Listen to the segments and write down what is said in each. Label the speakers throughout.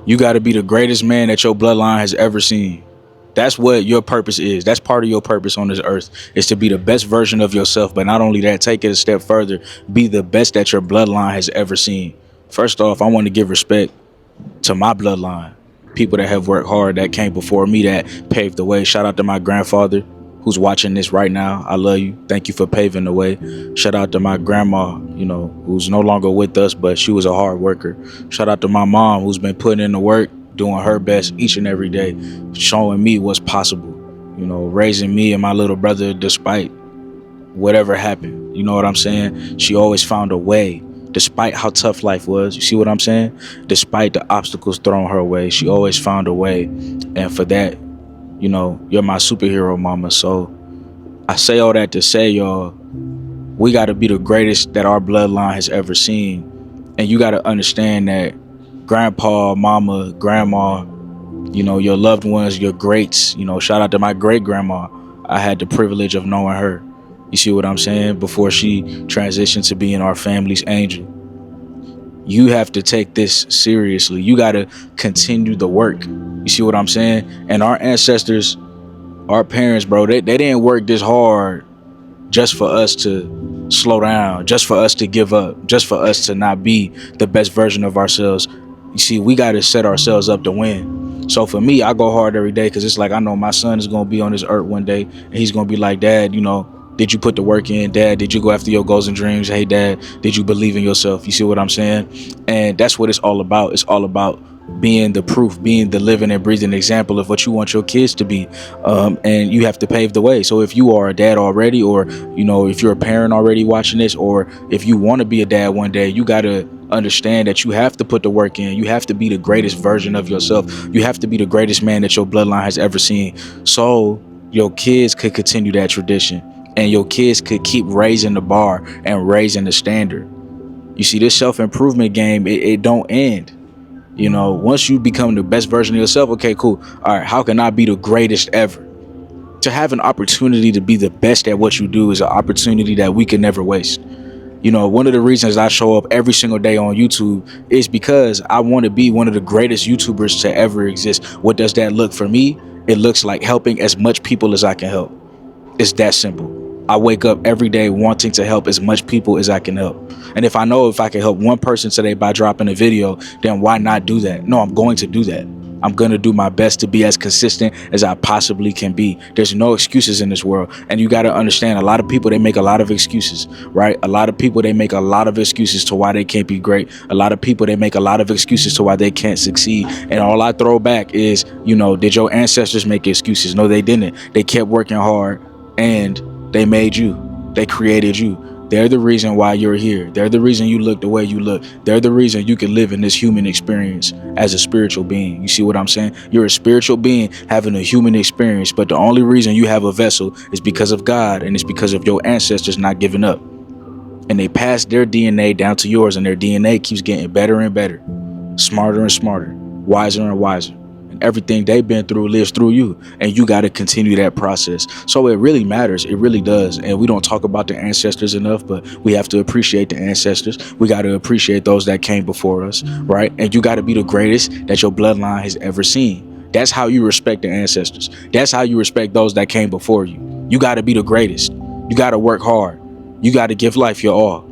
Speaker 1: You got to be the greatest man that your bloodline has ever seen. That's what your purpose is. That's part of your purpose on this earth, is to be the best version of yourself. But not only that, take it a step further. Be the best that your bloodline has ever seen. First off, I want to give respect to my bloodline. People that have worked hard, that came before me, that paved the way. Shout out to my grandfather who's watching this right now. I love you. Thank you for paving the way. Shout out to my grandma, who's no longer with us, but she was a hard worker. Shout out to my mom, who's been putting in the work, doing her best each and every day, showing me what's possible, raising me and my little brother despite whatever happened. You know what I'm saying? She always found a way, despite how tough life was. You see what I'm saying? Despite the obstacles thrown her way, she always found a way. And for that, you're my superhero, mama. So I say all that to say, y'all, we got to be the greatest that our bloodline has ever seen. And you got to understand that grandpa, mama, grandma, your loved ones, your greats, shout out to my great grandma. I had the privilege of knowing her. You see what I'm saying? Before she transitioned to being our family's angel. You have to take this seriously. You got to continue the work. You see what I'm saying? And our ancestors, our parents, bro, they didn't work this hard just for us to slow down, just for us to give up, just for us to not be the best version of ourselves. You see, we got to set ourselves up to win. So for me, I go hard every day because it's like I know my son is going to be on this earth one day and he's going to be like, Dad, did you put the work in? Dad, did you go after your goals and dreams? Hey, Dad, did you believe in yourself? You see what I'm saying? And that's what it's all about. It's all about being the proof, being the living and breathing example of what you want your kids to be. And you have to pave the way. So if you are a dad already, or, if you're a parent already watching this, or if you want to be a dad one day, you got to understand that you have to put the work in. You have to be the greatest version of yourself. You have to be the greatest man that your bloodline has ever seen. So your kids could continue that tradition. And your kids could keep raising the bar and raising the standard. You see, this self-improvement game, it don't end. Once you become the best version of yourself, okay, cool. All right, how can I be the greatest ever? To have an opportunity to be the best at what you do is an opportunity that we can never waste. One of the reasons I show up every single day on YouTube is because I want to be one of the greatest YouTubers to ever exist. What does that look for me? It looks like helping as much people as I can help. It's that simple. I wake up every day wanting to help as much people as I can help. And if I know if I can help one person today by dropping a video, then why not do that? No, I'm going to do that. I'm going to do my best to be as consistent as I possibly can be. There's no excuses in this world. And you got to understand, a lot of people, they make a lot of excuses, right? A lot of people, they make a lot of excuses to why they can't be great. A lot of people, they make a lot of excuses to why they can't succeed. And all I throw back is, did your ancestors make excuses? No, they didn't. They kept working hard and they made you. They created you. They're the reason why you're here. They're the reason you look the way you look. They're the reason you can live in this human experience as a spiritual being. You see what I'm saying? You're a spiritual being having a human experience, but the only reason you have a vessel is because of God, and it's because of your ancestors not giving up. And they passed their DNA down to yours, and their DNA keeps getting better and better, smarter and smarter, wiser and wiser. Everything they've been through lives through you, and you got to continue that process. So it really matters. It really does. And we don't talk about the ancestors enough, but we have to appreciate the ancestors. We got to appreciate those that came before us, right? And you got to be the greatest that your bloodline has ever seen. That's how you respect the ancestors. That's how you respect those that came before you. You got to be the greatest. You got to work hard. You got to give life your all.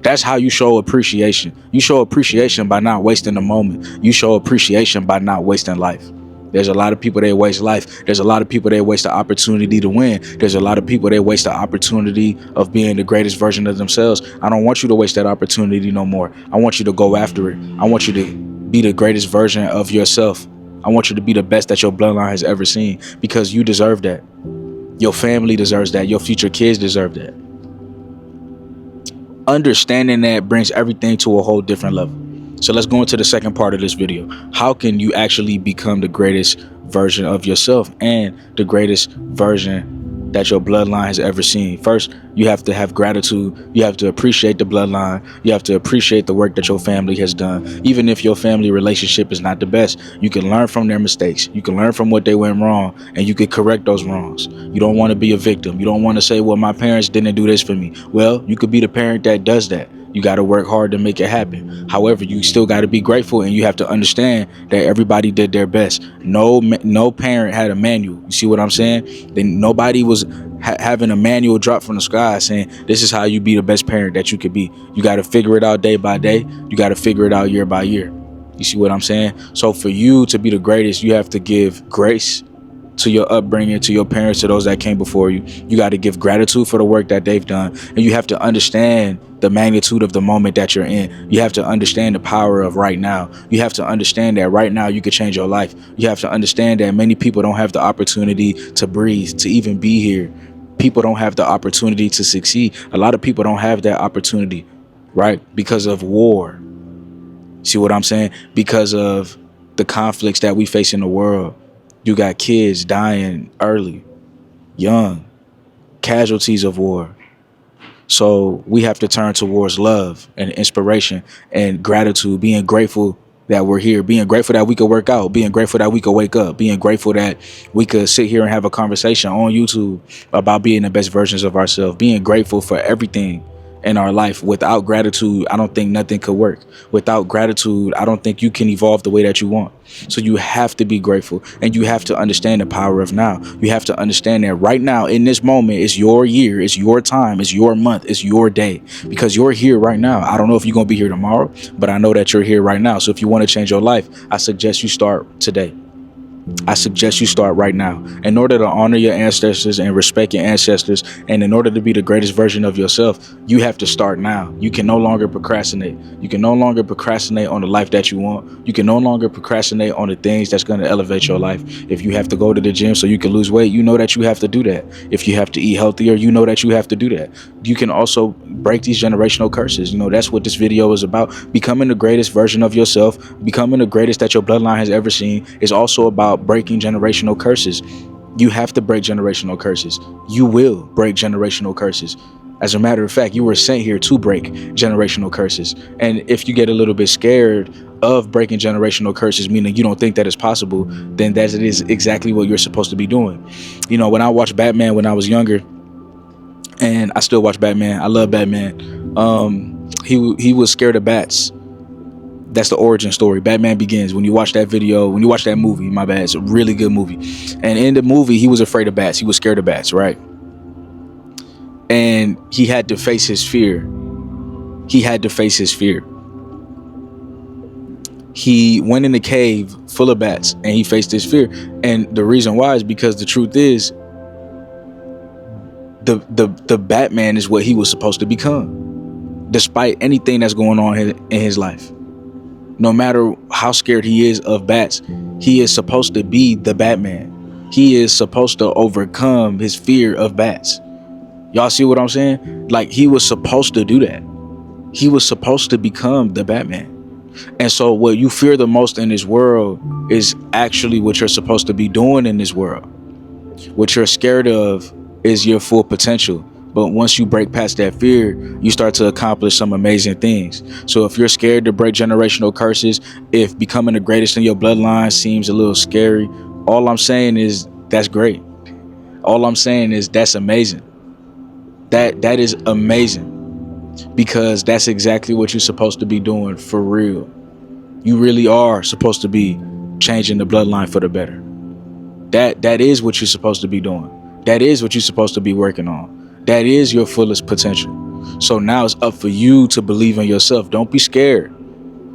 Speaker 1: That's how you show appreciation. You show appreciation by not wasting the moment. You show appreciation by not wasting life. There's a lot of people that waste life. There's a lot of people that waste the opportunity to win. There's a lot of people that waste the opportunity of being the greatest version of themselves. I don't want you to waste that opportunity no more. I want you to go after it. I want you to be the greatest version of yourself. I want you to be the best that your bloodline has ever seen, because you deserve that. Your family deserves that. Your future kids deserve that. Understanding that brings everything to a whole different level. So let's go into the second part of this video. How can you actually become the greatest version of yourself and the greatest version that your bloodline has ever seen? First, you have to have gratitude. You have to appreciate the bloodline. You have to appreciate the work that your family has done. Even if your family relationship is not the best, you can learn from their mistakes. You can learn from what they went wrong, and you can correct those wrongs. You don't want to be a victim. You don't want to say, well, my parents didn't do this for me. Well, you could be the parent that does that. You got to work hard to make it happen. However, you still got to be grateful, and you have to understand that everybody did their best. No parent had a manual. You see what I'm saying? Then nobody was having a manual drop from the sky saying this is how you be the best parent that you could be. You got to figure it out day by day. You got to figure it out year by year. You see what I'm saying? So for you to be the greatest, you have to give grace to your upbringing, to your parents, to those that came before you. You got to give gratitude for the work that they've done. And you have to understand the magnitude of the moment that you're in. You have to understand the power of right now. You have to understand that right now you could change your life. You have to understand that many people don't have the opportunity to breathe, to even be here. People don't have the opportunity to succeed. A lot of people don't have that opportunity, right? Because of war. See what I'm saying? Because of the conflicts that we face in the world. You got kids dying early, young, casualties of war. So we have to turn towards love and inspiration and gratitude, being grateful that we're here, being grateful that we could work out, being grateful that we could wake up, being grateful that we could sit here and have a conversation on YouTube about being the best versions of ourselves, being grateful for everything in our life. Without gratitude, I don't think nothing could work. Without gratitude, I don't think you can evolve the way that you want. So you have to be grateful, and you have to understand the power of now. You have to understand that right now in this moment is your year, it's your time, it's your month, it's your day, because you're here right now. I don't know if you're going to be here tomorrow, but I know that you're here right now. So if you want to change your life, I suggest you start today. I suggest you start right now. In order to honor your ancestors and respect your ancestors, and in order to be the greatest version of yourself, you have to start now. You can no longer procrastinate. You can no longer procrastinate on the life that you want. You can no longer procrastinate on the things that's going to elevate your life. If you have to go to the gym so you can lose weight, you know that you have to do that. If you have to eat healthier, you know that you have to do that. You can also break these generational curses. You know, that's what this video is about. Becoming the greatest version of yourself, becoming the greatest that your bloodline has ever seen, is also about breaking generational curses. You have to break generational curses. You will break generational curses. As a matter of fact, you were sent here to break generational curses. And if you get a little bit scared of breaking generational curses, meaning you don't think that it's possible, then that is exactly what you're supposed to be doing. You know, when I watched Batman when I was younger, and I still watch Batman, I love Batman. He was scared of bats. That's the origin story. Batman Begins. When you watch that video, when you watch that movie, my bad, it's a really good movie. And in the movie, he was afraid of bats. He was scared of bats, right? And he had to face his fear. He had to face his fear. He went in a cave full of bats and he faced his fear. And the reason why is because the truth is, the Batman is what he was supposed to become, despite anything that's going on in his life. No matter how scared he is of bats, he is supposed to be the Batman. He is supposed to overcome his fear of bats. Y'all see what I'm saying? Like, he was supposed to do that. He was supposed to become the Batman. And so what you fear the most in this world is actually what you're supposed to be doing in this world. What you're scared of is your full potential. But once you break past that fear, you start to accomplish some amazing things. So if you're scared to break generational curses, if becoming the greatest in your bloodline seems a little scary, all I'm saying is that's great. All I'm saying is that's amazing. That is amazing, because that's exactly what you're supposed to be doing for real. You really are supposed to be changing the bloodline for the better. That is what you're supposed to be doing. That is what you're supposed to be working on. That is your fullest potential. So now it's up for you to believe in yourself. Don't be scared.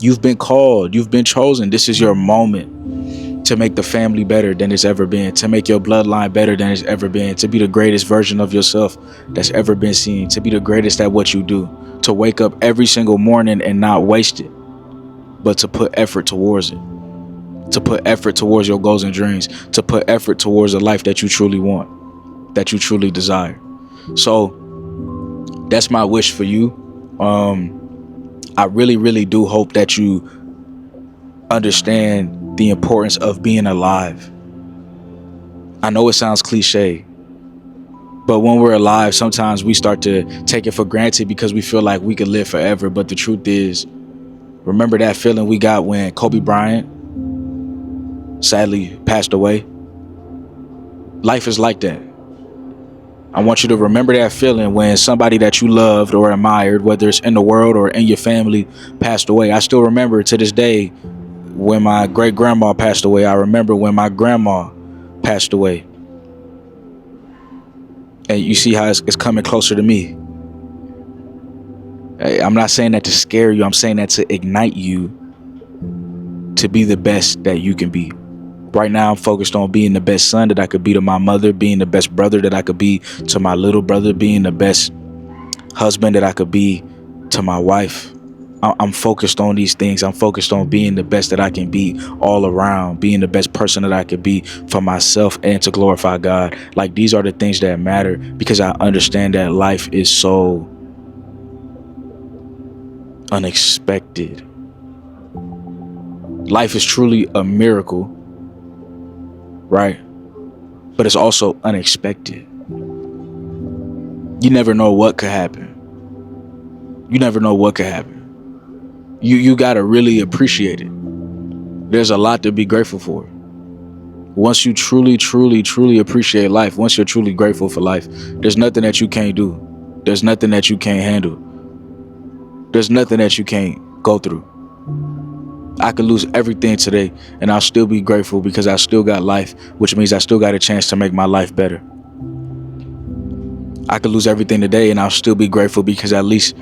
Speaker 1: You've been called. You've been chosen. This is your moment to make the family better than it's ever been, to make your bloodline better than it's ever been, to be the greatest version of yourself that's ever been seen, to be the greatest at what you do, to wake up every single morning and not waste it, but to put effort towards it, to put effort towards your goals and dreams, to put effort towards a life that you truly want, that you truly desire. So that's my wish for you. I really, really do hope that you understand the importance of being alive. I know it sounds cliche, but when we're alive, sometimes we start to take it for granted because we feel like we could live forever. But the truth is, remember that feeling we got when Kobe Bryant sadly passed away? Life is like that. I want you to remember that feeling when somebody that you loved or admired, whether it's in the world or in your family, passed away. I still remember to this day when my great grandma passed away. I remember when my grandma passed away. And you see how it's coming closer to me. I'm not saying that to scare you. I'm saying that to ignite you to be the best that you can be. Right now, I'm focused on being the best son that I could be to my mother, being the best brother that I could be to my little brother, being the best husband that I could be to my wife. I'm focused on these things. I'm focused on being the best that I can be all around, being the best person that I could be for myself and to glorify God. Like, these are the things that matter, because I understand that life is so unexpected. Life is truly a miracle, right? But it's also unexpected. You never know what could happen. You never know what could happen. You gotta really appreciate it. There's a lot to be grateful for. Once you truly appreciate life, once you're truly grateful for life, there's nothing that you can't do. There's nothing that you can't handle. There's nothing that you can't go through. I could lose everything today and I'll still be grateful, because I still got life, which means I still got a chance to make my life better. I could lose everything today and I'll still be grateful, because at least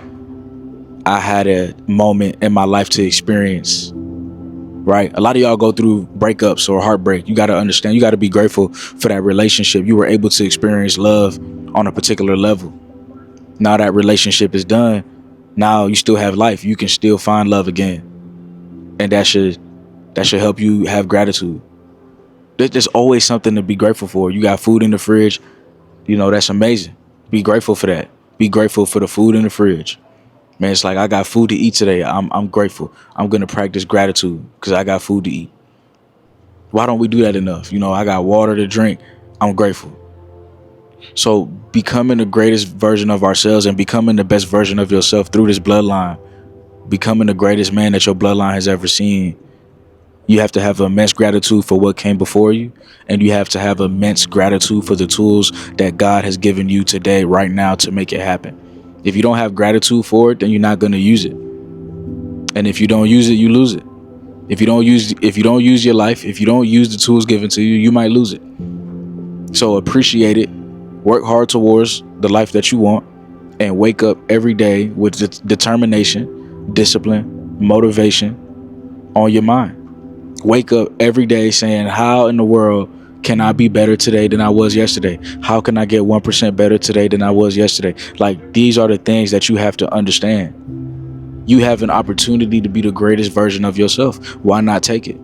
Speaker 1: I had a moment in my life to experience, right? A lot of y'all go through breakups or heartbreak. You got to understand, you got to be grateful for that relationship. You were able to experience love on a particular level. Now that relationship is done, now you still have life. You can still find love again. And that should help you have gratitude. There's always something to be grateful for. You got food in the fridge, that's amazing. Be grateful for that. Be grateful for the food in the fridge. Man, it's like, I got food to eat today. I'm grateful. I'm going to practice gratitude because I got food to eat. Why don't we do that enough? I got water to drink. I'm grateful. So becoming the greatest version of ourselves and becoming the best version of yourself through this bloodline, becoming the greatest man that your bloodline has ever seen, you have to have immense gratitude for what came before you, and you have to have immense gratitude for the tools that God has given you today, right now, to make it happen. If you don't have gratitude for it, then you're not going to use it. And if you don't use it, you lose it. If you don't use your life, if you don't use the tools given to you, you might lose it. So appreciate it. Work hard towards the life that you want, and wake up every day with determination, discipline, motivation on your mind. Wake up every day saying, how in the world can I be better today than I was yesterday? How can I get 1% better today than I was yesterday? Like, these are the things that you have to understand. You have an opportunity to be the greatest version of yourself. Why not take it?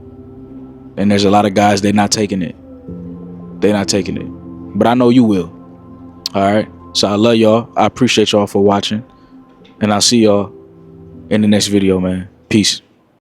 Speaker 1: And there's a lot of guys, they're not taking it. They're not taking it. But I know you will. All right. So I love y'all. I appreciate y'all for watching. And I'll see y'all in the next video, man. Peace.